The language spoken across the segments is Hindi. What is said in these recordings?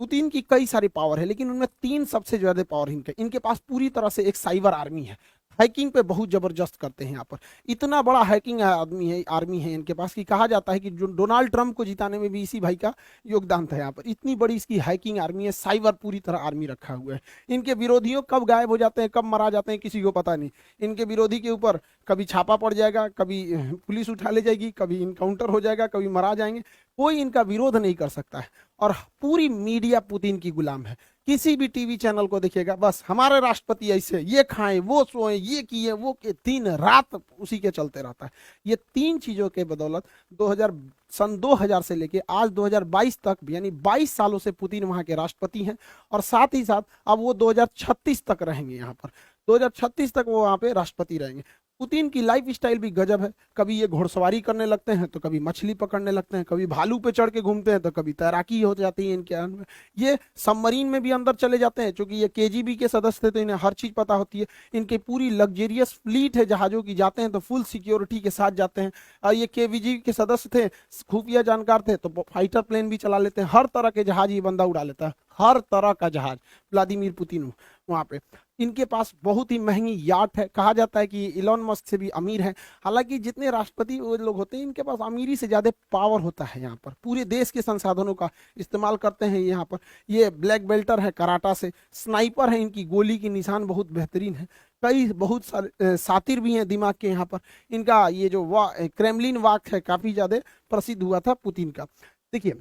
पुतिन की कई सारी पावर है, लेकिन उनमें तीन सबसे ज्यादा पावर इनके इनके पास पूरी तरह से एक साइबर आर्मी है। हैकिंग पे बहुत जबरदस्त करते हैं यहाँ पर। इतना बड़ा हैकिंग आदमी है, आर्मी है इनके पास, कि कहा जाता है कि जो डोनाल्ड ट्रंप को जिताने में भी इसी भाई का योगदान था यहाँ पर। इतनी बड़ी इसकी हैकिंग आर्मी है, साइबर पूरी तरह आर्मी रखा हुआ है। इनके विरोधियों कब गायब हो जाते हैं, कब मरा जाते हैं, किसी को पता नहीं। इनके विरोधी के ऊपर कभी छापा पड़ जाएगा, कभी पुलिस उठा ले जाएगी, कभी इनकाउंटर हो जाएगा, कभी मरा जाएंगे, कोई इनका विरोध नहीं कर सकता है। और पूरी मीडिया पुतिन की गुलाम है। किसी भी टीवी चैनल को देखिएगा, बस हमारे राष्ट्रपति ऐसे, ये खाएं, वो सोएं, ये किए, वो के, दिन रात उसी के चलते रहता है। ये तीन चीजों के बदौलत 2000 सन 2000 से लेके आज 2022 तक, यानी 22 सालों से पुतिन वहां के राष्ट्रपति हैं। और साथ ही साथ अब वो 2036 तक रहेंगे यहाँ पर। 2036 तक वो वहां पे राष्ट्रपति रहेंगे। पुतिन की लाइफ स्टाइल भी गजब है। कभी ये घुड़सवारी करने लगते हैं, तो कभी मछली पकड़ने लगते हैं, कभी भालू पे चढ़ के घूमते हैं, तो कभी तैराकी हो जाती है इनके में। ये सबमरीन में भी अंदर चले जाते हैं, क्योंकि ये केजीबी के सदस्य थे तो इन्हें हर चीज पता होती है। इनकी पूरी लग्जेरियस फ्लीट है जहाजों की, जाते हैं तो फुल सिक्योरिटी के साथ जाते हैं। और ये केवीजी के सदस्य थे, खुफिया जानकार थे, तो फाइटर प्लेन भी चला लेते हैं। हर तरह के जहाज ये बंदा उड़ा लेता है, हर तरह का जहाज। व्लादिमीर पुतिन वहां पे, इनके पास बहुत ही महंगी याट है। कहा जाता है कि इलॉन मस्क से भी अमीर है। हालांकि जितने राष्ट्रपति वो लोग होते हैं, इनके पास अमीरी से ज्यादा पावर होता है। यहाँ पर पूरे देश के संसाधनों का इस्तेमाल करते हैं यहाँ पर। ये ब्लैक बेल्टर है कराटा से, स्नाइपर है, इनकी गोली की निशान बहुत बेहतरीन है। कई बहुत सारे सातिर भी हैं दिमाग के यहाँ पर। इनका ये जो क्रेमलिन वाक है, काफी ज्यादा प्रसिद्ध हुआ था पुतिन का। देखिए,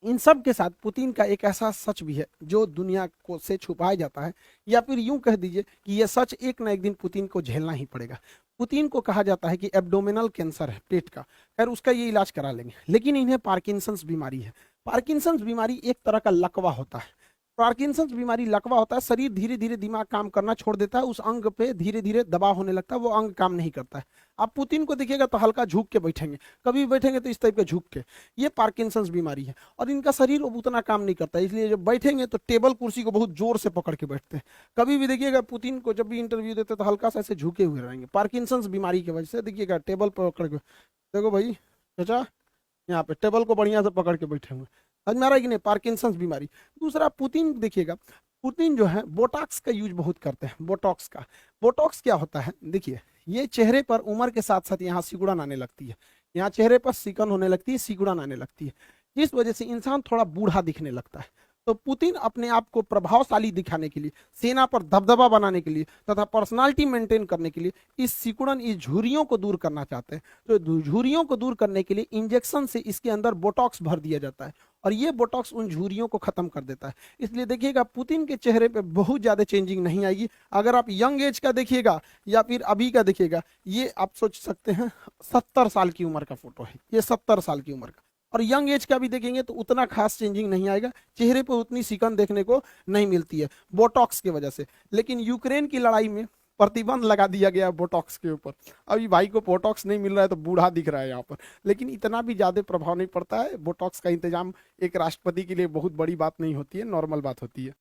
इन सब के साथ पुतिन का एक ऐसा सच भी है जो दुनिया को से छुपाया जाता है, या फिर यूं कह दीजिए कि यह सच एक ना एक दिन पुतिन को झेलना ही पड़ेगा। पुतिन को कहा जाता है कि एब्डोमिनल कैंसर है, पेट का। खैर, उसका ये इलाज करा लेंगे, लेकिन इन्हें पार्किंसंस बीमारी है। पार्किंसंस बीमारी एक तरह का लकवा होता है। पार्किंसंस बीमारी लकवा होता है, शरीर धीरे धीरे दिमाग काम करना छोड़ देता है, उस अंग पे धीरे धीरे दबाव होने लगता है, वो अंग काम नहीं करता है। आप पुतिन को देखिएगा तो हल्का झुक के बैठेंगे, कभी बैठेंगे तो इस टाइप के झुक के। ये पार्किंसंस बीमारी है, और इनका शरीर अब उतना काम नहीं करता है, इसलिए जब बैठेंगे तो टेबल कुर्सी को बहुत जोर से पकड़ के बैठते हैं। कभी भी देखिएगा पुतिन को जब भी इंटरव्यू देते तो हल्का सा ऐसे झुके हुए रहेंगे, पार्किंसंस बीमारी की वजह से। देखिएगा टेबल पर पकड़ के, देखो भाई चाचा, यहाँ पे टेबल को बढ़िया से पकड़ के बैठे हुए। समझ में आ रहा है कि नहीं? पार्किंसंस बीमारी। दूसरा, पुतिन देखिएगा, पुतिन जो है बोटॉक्स का यूज बहुत करते हैं। बोटॉक्स का, बोटॉक्स क्या होता है? देखिए, ये चेहरे पर उम्र के साथ साथ यहाँ सिकुड़न आने लगती है, यहाँ चेहरे पर सिकन होने लगती है, सिकुड़न आने लगती है, जिस वजह से इंसान थोड़ा बूढ़ा दिखने लगता है। तो पुतिन अपने आप को प्रभावशाली दिखाने के लिए, सेना पर दबदबा बनाने के लिए, तथा पर्सनालिटी मेंटेन करने के लिए इस सिकुड़न, इस झुर्रियों को दूर करना चाहते हैं। तो झुर्रियों को दूर करने के लिए इंजेक्शन से इसके अंदर बोटॉक्स भर दिया जाता है, और ये बोटॉक्स उन झुर्रियों को खत्म कर देता है। इसलिए देखिएगा पुतिन के चेहरे पे बहुत ज्यादा चेंजिंग नहीं आएगी। अगर आप यंग एज का देखिएगा या फिर अभी का देखिएगा, ये आप सोच सकते हैं 70 साल की उम्र का फोटो है, ये 70 साल की उम्र का। और यंग एज का भी देखेंगे तो उतना खास चेंजिंग नहीं आएगा, चेहरे पर उतनी सिकन देखने को नहीं मिलती है बोटॉक्स की वजह से। लेकिन यूक्रेन की लड़ाई में प्रतिबंध लगा दिया गया बोटॉक्स के ऊपर। अभी भाई को बोटॉक्स नहीं मिल रहा है तो बूढ़ा दिख रहा है यहाँ पर, लेकिन इतना भी ज्यादा प्रभाव नहीं पड़ता है। बोटॉक्स का इंतजाम एक राष्ट्रपति के लिए बहुत बड़ी बात नहीं होती है, नॉर्मल बात होती है।